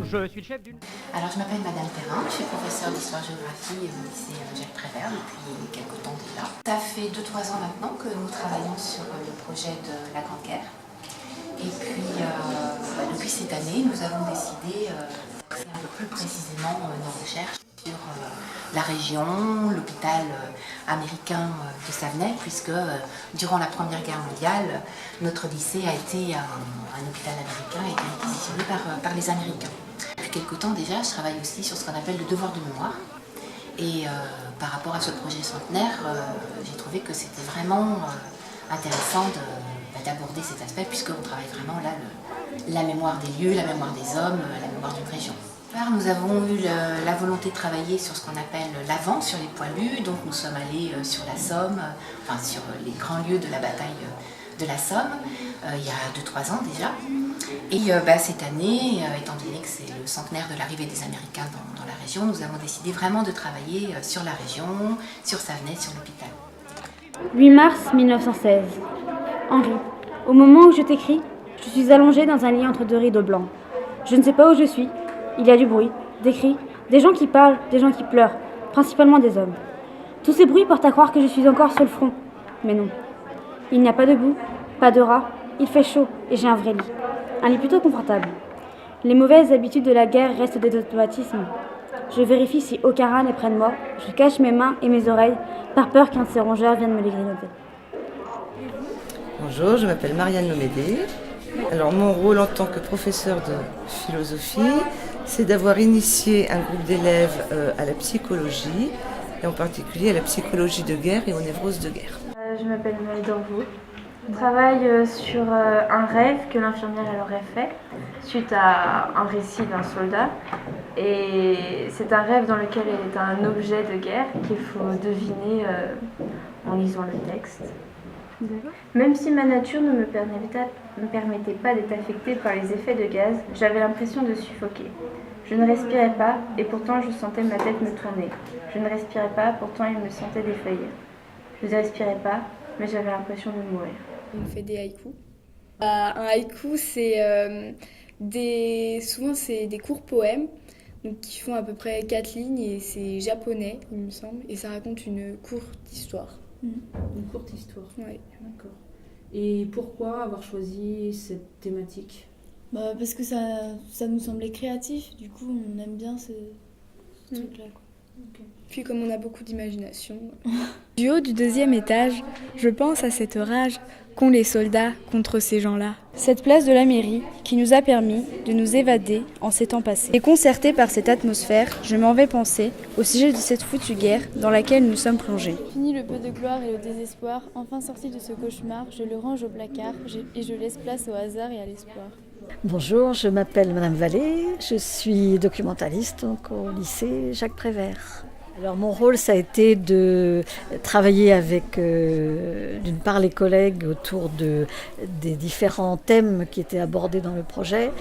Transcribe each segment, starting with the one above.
je suis le chef d'une... Alors, je m'appelle Madame Perrin, je suis professeure d'histoire-géographie au lycée Jacques Prévert depuis quelques temps déjà. Ça fait 2-3 ans maintenant que nous travaillons sur le projet de la Grande Guerre. Et puis, depuis cette année, nous avons décidé d'axer un peu plus précisément nos recherches sur la région, l'hôpital américain de Savenay, puisque durant la Première Guerre mondiale, notre lycée a été un hôpital américain et a été réquisitionné par les Américains. Depuis quelque temps déjà, je travaille aussi sur ce qu'on appelle le devoir de mémoire. Et par rapport à ce projet centenaire, j'ai trouvé que c'était vraiment intéressant d'aborder cet aspect, puisqu'on travaille vraiment là la mémoire des lieux, la mémoire des hommes, la mémoire d'une région. Alors, nous avons eu la volonté de travailler sur ce qu'on appelle l'avant, sur les poilus. Donc nous sommes allés sur la Somme, enfin sur les grands lieux de la bataille de la Somme, il y a 2-3 ans déjà. Et cette année, étant donné que c'est le centenaire de l'arrivée des Américains dans la région, nous avons décidé vraiment de travailler sur la région, sur Savenay, sur l'hôpital. 8 mars 1916. Henri, au moment où je t'écris, je suis allongée dans un lit entre 2 rideaux blancs. Je ne sais pas où je suis. Il y a du bruit, des cris, des gens qui parlent, des gens qui pleurent, principalement des hommes. Tous ces bruits portent à croire que je suis encore sur le front. Mais non. Il n'y a pas de boue, pas de rats, il fait chaud et j'ai un vrai lit. Un lit plutôt confortable. Les mauvaises habitudes de la guerre restent des automatismes. Je vérifie si aucun rat n'est près de moi. Je cache mes mains et mes oreilles par peur qu'un de ces rongeurs vienne me les grignoter. Bonjour, je m'appelle Marianne Lomédé. Alors mon rôle en tant que professeure de philosophie, c'est d'avoir initié un groupe d'élèves à la psychologie, et en particulier à la psychologie de guerre et aux névroses de guerre. Je m'appelle Marie Dorvaux. Je travaille sur un rêve que l'infirmière elle aurait fait suite à un récit d'un soldat. Et c'est un rêve dans lequel elle est un objet de guerre qu'il faut deviner en lisant le texte. Même si ma nature ne me permettait pas d'être affectée par les effets de gaz, j'avais l'impression de suffoquer. Je ne respirais pas et pourtant je sentais ma tête me tourner. Je ne respirais pas, pourtant il me sentait défaillir. Je ne respirais pas, mais j'avais l'impression de mourir. On fait des haïkus. Un haïku, c'est souvent c'est des courts poèmes donc, qui font à peu près 4 lignes et c'est japonais, il me semble, et ça raconte une courte histoire. Une courte histoire. Oui. D'accord. Et pourquoi avoir choisi cette thématique ? Parce que ça nous semblait créatif, du coup on aime bien ce truc-là. Okay. Puis comme on a beaucoup d'imagination. Du haut du 2e étage, je pense à cette rage qu'ont les soldats contre ces gens-là. Cette place de la mairie qui nous a permis de nous évader en ces temps passés. Et concertée par cette atmosphère, je m'en vais penser au sujet de cette foutue guerre dans laquelle nous sommes plongés. Fini le peu de gloire et le désespoir, enfin sorti de ce cauchemar, je le range au placard et je laisse place au hasard et à l'espoir. Bonjour, je m'appelle Madame Vallée, je suis documentaliste donc, au lycée Jacques Prévert. Alors mon rôle, ça a été de travailler avec, d'une part, les collègues autour des différents thèmes qui étaient abordés dans le projet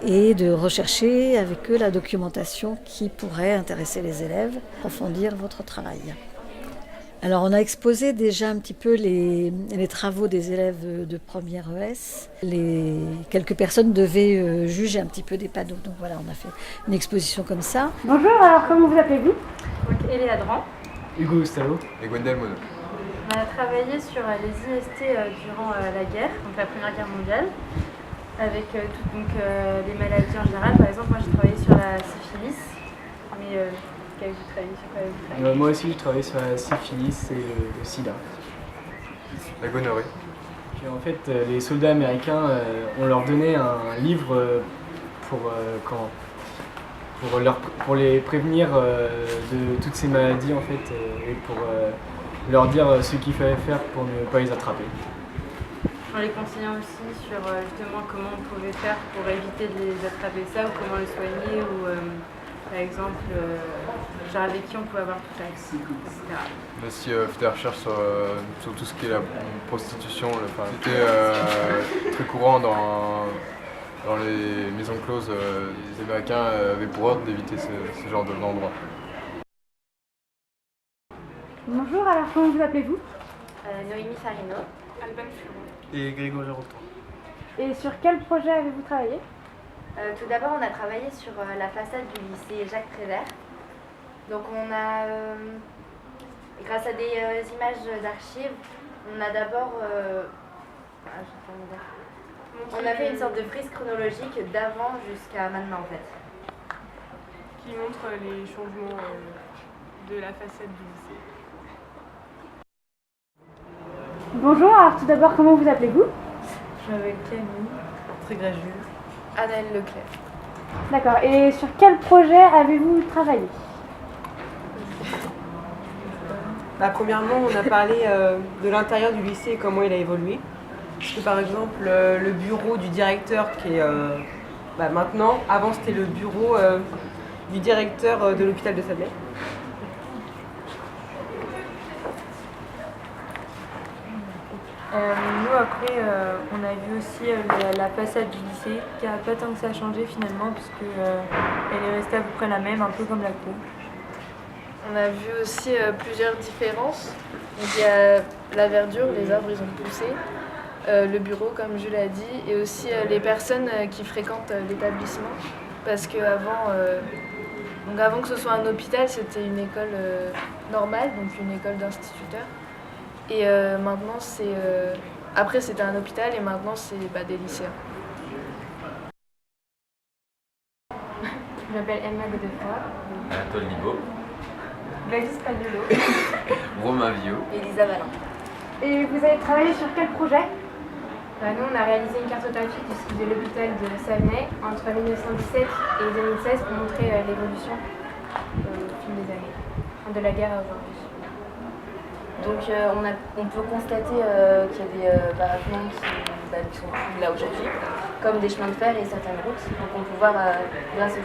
et de rechercher avec eux la documentation qui pourrait intéresser les élèves, approfondir votre travail. Alors on a exposé déjà un petit peu les travaux des élèves de première ES. Quelques personnes devaient juger un petit peu des panneaux. Donc voilà, on a fait une exposition comme ça. Bonjour, alors comment vous appelez-vous ? Eléa Dran. Hugo Gustavo. Et Gwendal Monod. On a travaillé sur les IST durant la guerre, donc la Première Guerre mondiale, avec les maladies en général. Par exemple, moi j'ai travaillé sur la syphilis, mais qu'avez-vous travaillé sur quoi ? Moi aussi, j'ai travaillé sur la syphilis et le sida. La gonorrhée. Puis en fait, les soldats américains, on leur donnait un livre pour les prévenir de toutes ces maladies en fait, et pour leur dire ce qu'il fallait faire pour ne pas les attraper. En les conseillant aussi sur justement comment on pouvait faire pour éviter de les attraper ça ou comment les soigner ou par exemple genre avec qui on pouvait avoir tout accès, etc. On a aussi fait des recherches sur tout ce qui est la prostitution. C'était très courant dans les maisons closes. Les Américains avaient pour ordre d'éviter ce genre d'endroit. Bonjour, alors comment vous appelez-vous ? Noémie Farino. Alban Furo. Et Grégoire Géronton. Et sur quel projet avez-vous travaillé ? Tout d'abord, on a travaillé sur la façade du lycée Jacques Prévert. Donc on a, grâce à des images d'archives, on a d'abord... on a fait une sorte de frise chronologique d'avant jusqu'à maintenant en fait. Qui montre les changements de la façade du lycée. Bonjour, alors tout d'abord, comment vous appelez-vous? Je m'appelle Camille. Trégrajul. Anaëlle Leclerc. D'accord, et sur quel projet avez-vous travaillé? Premièrement, on a parlé de l'intérieur du lycée et comment il a évolué. Parce que par exemple, le bureau du directeur qui est maintenant, avant c'était le bureau du directeur de l'hôpital de Sablé. Nous après, on a vu aussi la façade du lycée qui n'a pas tant que ça a changé finalement puisque elle est restée à peu près la même, un peu comme la cour. On a vu aussi plusieurs différences. Donc, il y a la verdure, les arbres ils ont poussé, le bureau comme Jules a dit, et aussi les personnes qui fréquentent l'établissement. Parce qu'avant avant que ce soit un hôpital, c'était une école normale, donc une école d'instituteurs. Et maintenant, après c'était un hôpital et maintenant c'est des lycéens. Je m'appelle Emma Godefroy. Anatole Libaud. Gladys Pagnolo. Romain Vio. Elisa Valin. Et vous avez travaillé sur quel projet? Nous, on a réalisé une cartographie du site de l'hôpital de Savenay entre 1917 et 2016 pour montrer l'évolution au fil des années, de la guerre à aujourd'hui. Donc on peut constater qu'il y a des baraquements qui sont plus là aujourd'hui, comme des chemins de fer et certaines routes. Donc on peut voir grâce aux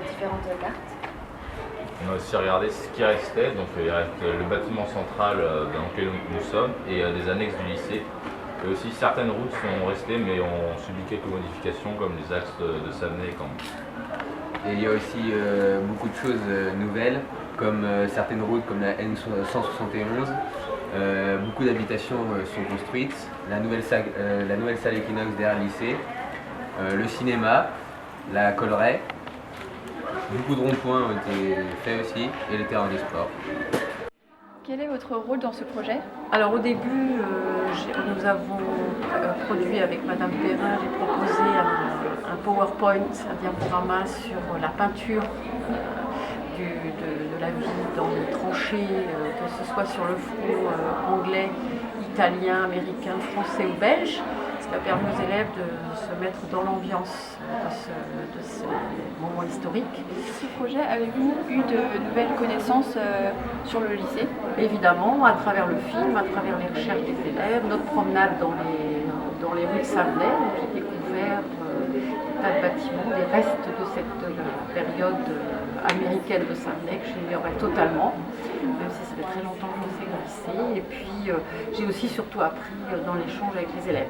différentes cartes. On a aussi regardé ce qui restait, donc il reste le bâtiment central dans lequel nous sommes et des annexes du lycée. Et aussi certaines routes sont restées mais ont subi quelques modifications comme les axes de Savenay et Cambon. Et il y a aussi beaucoup de choses nouvelles comme certaines routes comme la N171. Beaucoup d'habitations sont construites, la nouvelle salle Equinox derrière le lycée, le cinéma, la colleraie. Beaucoup de ronds-points ont été faits aussi et les terrains de sport. Quel est votre rôle dans ce projet? Alors au début, nous avons produit avec Madame Perrin, j'ai proposé un PowerPoint, un diaporama sur la peinture de la vie dans les tranchées, que ce soit sur le front anglais, italien, américain, français ou belge. Ça a permis aux élèves de se mettre dans l'ambiance de ce moment historique. Sur ce projet, avez-vous eu de nouvelles connaissances sur le lycée? Évidemment, à travers le film, à travers les recherches des élèves, notre promenade dans les rues de Savenay, où j'ai découvert des tas de bâtiments, des restes de cette période américaine de Savenay que j'ignorais totalement, même si ça fait très longtemps que je sais au lycée. Et puis j'ai aussi surtout appris dans l'échange avec les élèves.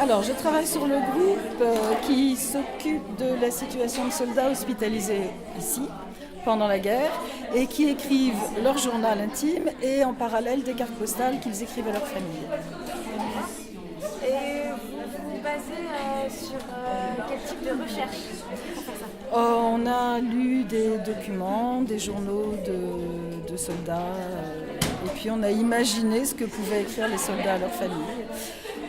Alors, je travaille sur le groupe qui s'occupe de la situation de soldats hospitalisés ici, pendant la guerre, et qui écrivent leur journal intime et en parallèle des cartes postales qu'ils écrivent à leur famille. Et vous vous basez sur quel type de recherche pour faire ça? On a lu des documents, des journaux de soldats, et puis on a imaginé ce que pouvaient écrire les soldats à leur famille.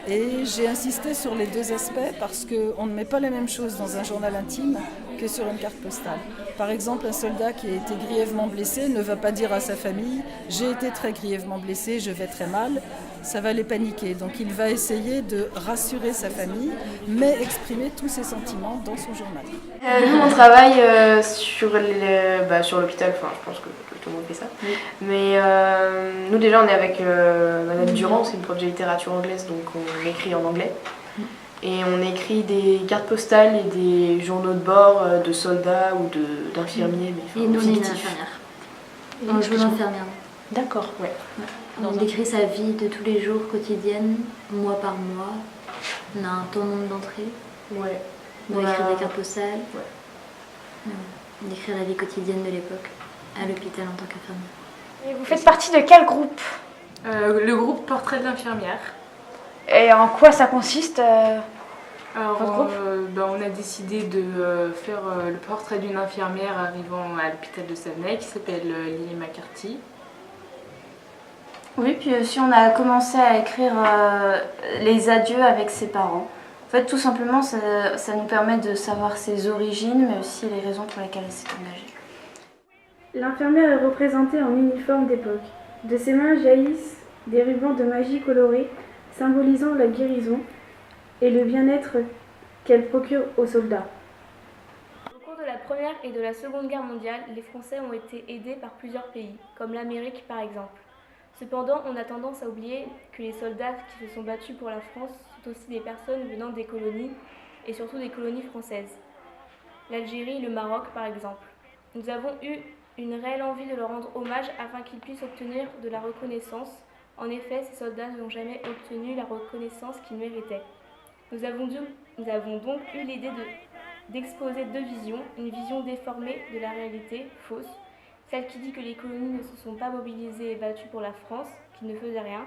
Et j'ai insisté sur les deux aspects parce qu'on ne met pas la même chose dans un journal intime que sur une carte postale. Par exemple, un soldat qui a été grièvement blessé ne va pas dire à sa famille « j'ai été très grièvement blessé, je vais très mal », ça va les paniquer. Donc il va essayer de rassurer sa famille, mais exprimer tous ses sentiments dans son journal. Nous, on travaille sur l'hôpital, enfin je pense que tout le monde fait ça. Oui. Mais nous déjà, on est avec Madame Durand, c'est une prof de littérature anglaise, donc on écrit en anglais. Et on écrit des cartes postales et des journaux de bord de soldats ou d'infirmiers. Et nous, on est une infirmière. On joue l'infirmière. D'accord, ouais. On décrit sa vie de tous les jours, quotidienne, mois par mois. On a un temps nombre d'entrées. Ouais. On va écrire des cartes postales. Ouais. On décrire la vie quotidienne de l'époque, à l'hôpital en tant qu'infirmière. Et vous faites partie de quel groupe? Le groupe Portrait de l'infirmière. Et en quoi ça consiste Alors, votre groupe On a décidé de faire le portrait d'une infirmière arrivant à l'hôpital de Savenay qui s'appelle Lily McCarthy. Oui, puis aussi on a commencé à écrire les adieux avec ses parents. En fait, tout simplement, ça nous permet de savoir ses origines, mais aussi les raisons pour lesquelles elle s'est engagée. L'infirmière est représentée en uniforme d'époque. De ses mains jaillissent des rubans de magie colorés, symbolisant la guérison et le bien-être qu'elle procure aux soldats. Au cours de la Première et de la Seconde Guerre mondiale, les Français ont été aidés par plusieurs pays, comme l'Amérique par exemple. Cependant, on a tendance à oublier que les soldats qui se sont battus pour la France sont aussi des personnes venant des colonies, et surtout des colonies françaises. L'Algérie et le Maroc par exemple. Nous avons eu une réelle envie de leur rendre hommage afin qu'ils puissent obtenir de la reconnaissance. En effet, ces soldats n'ont jamais obtenu la reconnaissance qu'ils méritaient. Nous avons donc eu l'idée d'exposer deux visions, une vision déformée de la réalité, fausse, celle qui dit que les colonies ne se sont pas mobilisées et battues pour la France, qui ne faisait rien,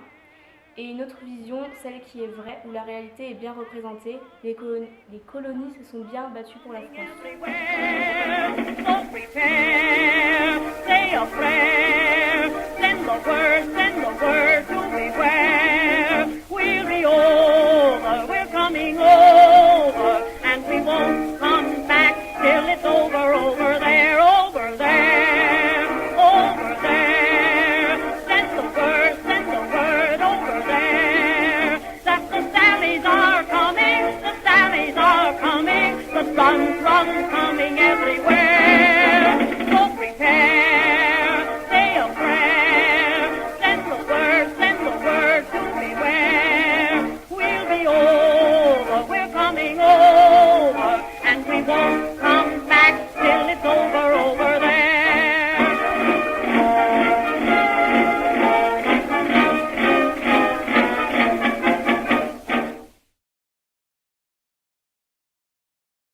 et une autre vision, celle qui est vraie, où la réalité est bien représentée, les colonies se sont bien battues pour la France. Run,